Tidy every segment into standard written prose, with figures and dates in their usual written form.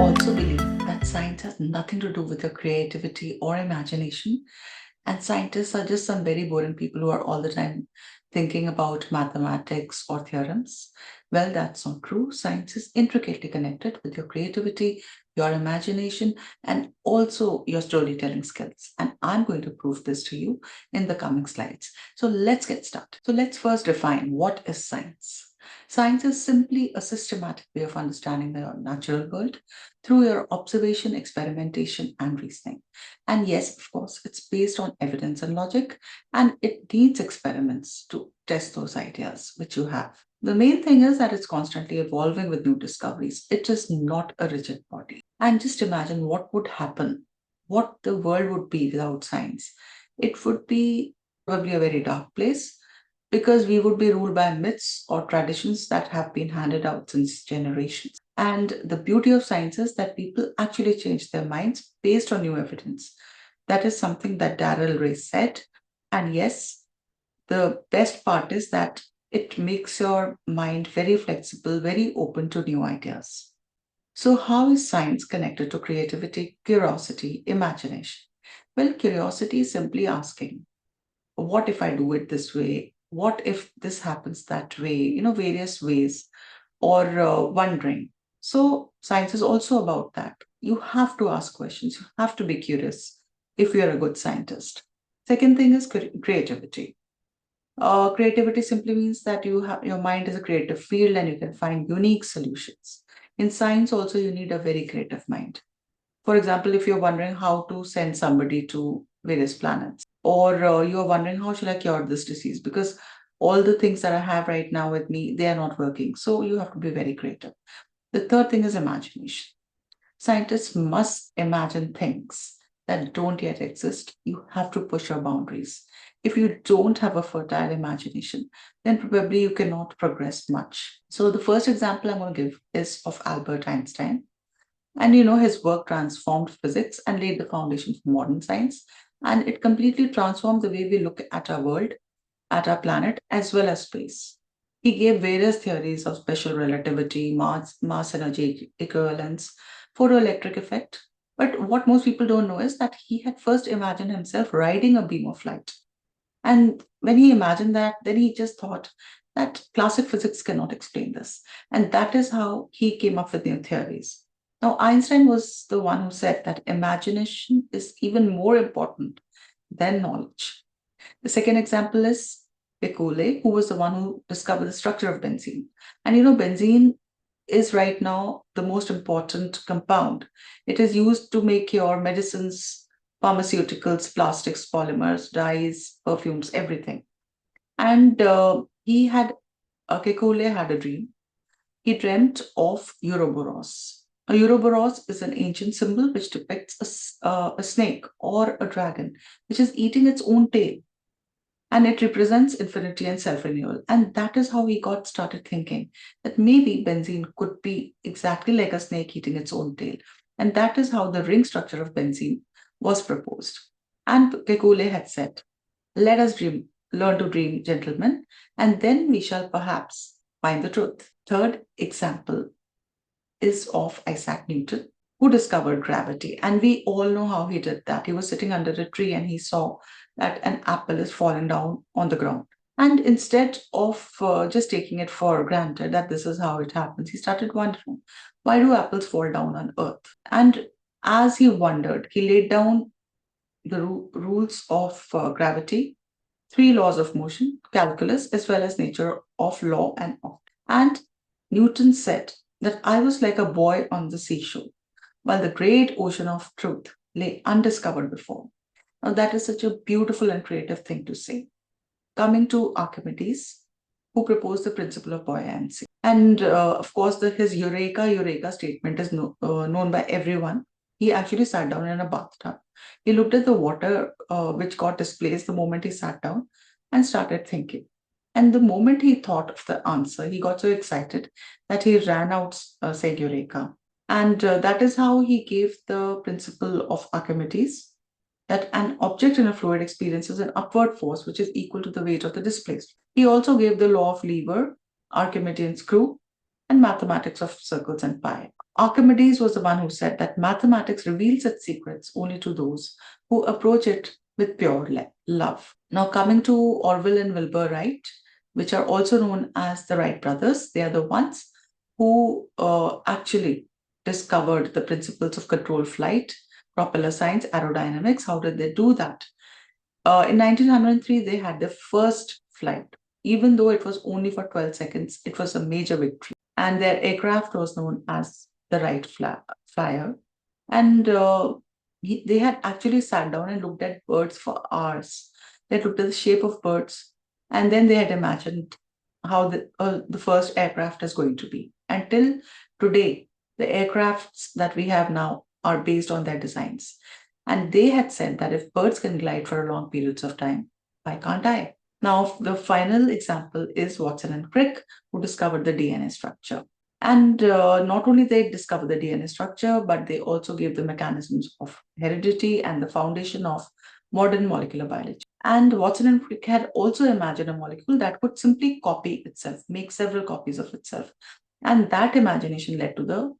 also believe that science has nothing to do with your creativity or imagination, and scientists are just some very boring people who are all the time thinking about mathematics or theorems. Well, that's not true. Science is intricately connected with your creativity, your imagination, and also your storytelling skills. And I'm going to prove this to you in the coming slides. So let's get started. So let's first define what is science. Science is simply a systematic way of understanding the natural world through your observation, experimentation, and reasoning. And yes, of course, it's based on evidence and logic, and it needs experiments to test those ideas which you have. The main thing is that it's constantly evolving with new discoveries. It is not a rigid body. And just imagine what would happen, what the world would be without science. It would be probably a very dark place because we would be ruled by myths or traditions that have been handed out since generations. And the beauty of science is that people actually change their minds based on new evidence. That is something that Darrell Ray said. And yes, the best part is that it makes your mind very flexible, very open to new ideas. So, how is science connected to creativity, curiosity, imagination? Well, curiosity is simply asking, what if I do it this way? What if this happens that way? Various ways, or wondering. So, science is also about that. You have to ask questions, you have to be curious if you're a good scientist. Second thing is creativity. Creativity simply means that your mind is a creative field and you can find unique solutions. In science, also, you need a very creative mind. For example, if you're wondering how to send somebody to various planets, or you're wondering how should I cure this disease, because all the things that I have right now with me, they are not working. So you have to be very creative. The third thing is imagination. Scientists must imagine things that don't yet exist. You have to push your boundaries. If you don't have a fertile imagination, then probably you cannot progress much. So the first example I'm going to give is of Albert Einstein. And his work transformed physics and laid the foundation for modern science. And it completely transformed the way we look at our world, at our planet, as well as space. He gave various theories of special relativity, mass energy equivalence, photoelectric effect. But what most people don't know is that he had first imagined himself riding a beam of light. And when he imagined that, then he just thought that classic physics cannot explain this. And that is how he came up with new theories. Now, Einstein was the one who said that imagination is even more important than knowledge. The second example is Kekulé, who was the one who discovered the structure of benzene. And benzene is right now the most important compound. It is used to make your medicines, pharmaceuticals, plastics, polymers, dyes, perfumes, everything. And Kekulé had a dream. He dreamt of Ouroboros. A Ouroboros is an ancient symbol which depicts a snake or a dragon, which is eating its own tail. And it represents infinity and self-renewal. And that is how he got started thinking that maybe benzene could be exactly like a snake eating its own tail. And that is how the ring structure of benzene was proposed. And Kekulé had said, let us learn to dream, gentlemen, and then we shall perhaps find the truth. Third example is of Isaac Newton, who discovered gravity. And we all know how he did that. He was sitting under a tree and he saw that an apple is falling down on the ground. And instead of just taking it for granted that this is how it happens, he started wondering, why do apples fall down on earth? And as he wondered, he laid down the rules of gravity, 3 laws of motion, calculus, as well as nature of law and art. And Newton said that I was like a boy on the seashore, while the great ocean of truth lay undiscovered before. Now, that is such a beautiful and creative thing to say. Coming to Archimedes, who proposed the principle of buoyancy. And of course, his Eureka statement is known by everyone. He actually sat down in a bathtub. He looked at the water which got displaced the moment he sat down and started thinking. And the moment he thought of the answer, he got so excited that he ran out saying Eureka. And that is how he gave the principle of Archimedes, that an object in a fluid experiences an upward force which is equal to the weight of the displaced. He also gave the law of lever, Archimedean screw, and mathematics of circles and pi. Archimedes was the one who said that mathematics reveals its secrets only to those who approach it with pure love. Now, coming to Orville and Wilbur Wright, which are also known as the Wright brothers, they are the ones who actually discovered the principles of controlled flight, propeller science, aerodynamics. How did they do that? In 1903, they had their first flight. Even though it was only for 12 seconds, it was a major victory. And their aircraft was known as the Wright Flyer. And they had actually sat down and looked at birds for hours. They looked at the shape of birds, and then they had imagined how the first aircraft is going to be. Until today, the aircrafts that we have now are based on their designs. And they had said that if birds can glide for long periods of time, why can't I? Now, the final example is Watson and Crick, who discovered the DNA structure. And not only they discovered the DNA structure, but they also gave the mechanisms of heredity and the foundation of modern molecular biology. And Watson and Crick had also imagined a molecule that could simply copy itself, make several copies of itself. And that imagination led to the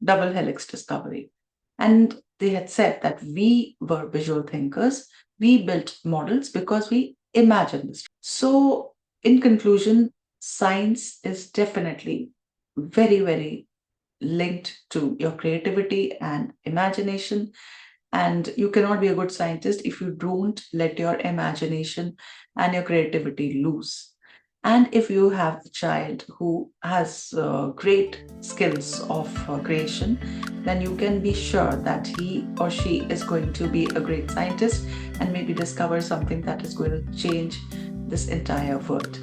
double helix discovery. And they had said that we were visual thinkers. We built models because we imagined this. So, in conclusion, science is definitely very, very linked to your creativity and imagination. And you cannot be a good scientist if you don't let your imagination and your creativity loose. And if you have a child who has great skills of creation, then you can be sure that he or she is going to be a great scientist and maybe discover something that is going to change this entire world.